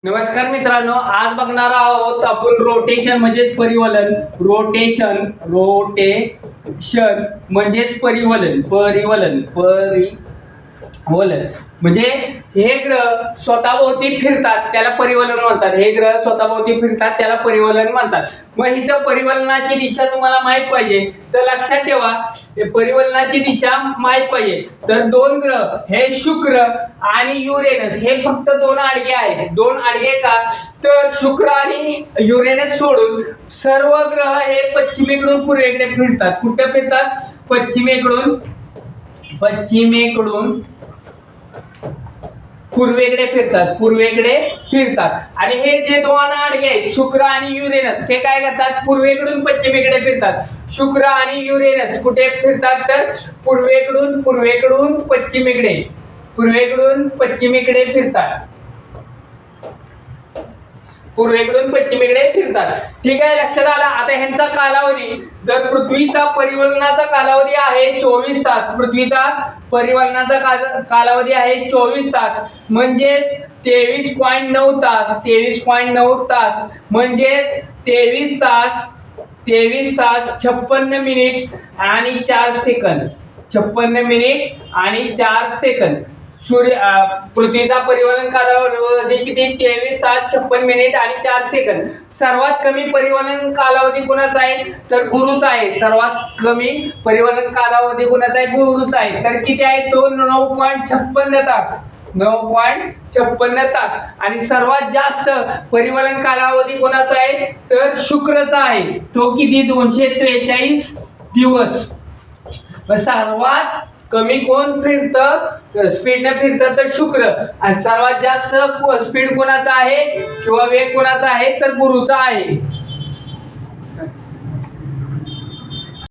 नमस्कार मित्रांनो, आज बघणार आहोत आपण रोटेशन म्हणजेच परिवलन. रोटेशन म्हणजेच परिवलन म्हणजे हे ग्रह स्वतःभोवती फिरतात त्याला परिवलन म्हणतात. हे ग्रह स्वतःभोवती फिरतात त्याला परिवलन म्हणतात. मग इथं परिवलनाची दिशा तुम्हाला माहित पाहिजे तर लक्षात ठेवा, परिवलनाची दिशा माहित पाहिजे तर दोन ग्रह हे शुक्र आणि युरेनस हे फक्त दोन आडगे आहेत. दोन आडगे का तर शुक्र आणि युरेनस सोडून सर्व ग्रह हे पश्चिमेकडून पूर्वेकडे फिरतात. कुठे फिरतात? पश्चिमेकडून पूर्वेकडे फिरतात. आणि हे जे दोन आडगे आहेत पूर्वेकडे फिरतात. आणि युरेनस ते काय करतात? पूर्वेकडून पश्चिमेकडे फिरतात. शुक्र आणि युरेनस कुठे फिरतात तर पूर्वेकडून पश्चिमेकडे फिरतात. ठीक आहे, लक्षात आला. आता ह्यांचा कालावधी, जर पृथ्वीचा परिवलनाचा कालावधी आहे 24 तास, पृथ्वीचा परिवलनाचा कालावधी आहे 24 तास म्हणजेच 23.9 तास. 23.9 तास म्हणजेच 23 तास 56 मिनिट आणि 4 सेकंद. 56 मिनिट आणि 4 सेकंद. पृथ्वीचा परिवलन कालावधी किती? 23 तास 56 मिनिट आणि 4 सेकंद. सर्वात कमी परिवलन कालावधी कोणाचा आहे तर गुरुचा आहे. सर्वात कमी परिवलन कालावधी कोणाचा आहे? गुरुचा आहे. तर किती आहे तो? 9.56 तास. 9.56 तास. आणि सर्वात जास्त परिवलन कालावधी कोणाचा आहे तर शुक्रचा आहे. तो किती? 243 दिवस. सर्वात कमी कोण फिरतं, स्पीडनं फिरतं तर शुक्र. आणि सर्वात जास्त स्पीड कोणाचा आहे किंवा वेग कोणाचा आहे तर गुरुचा आहे.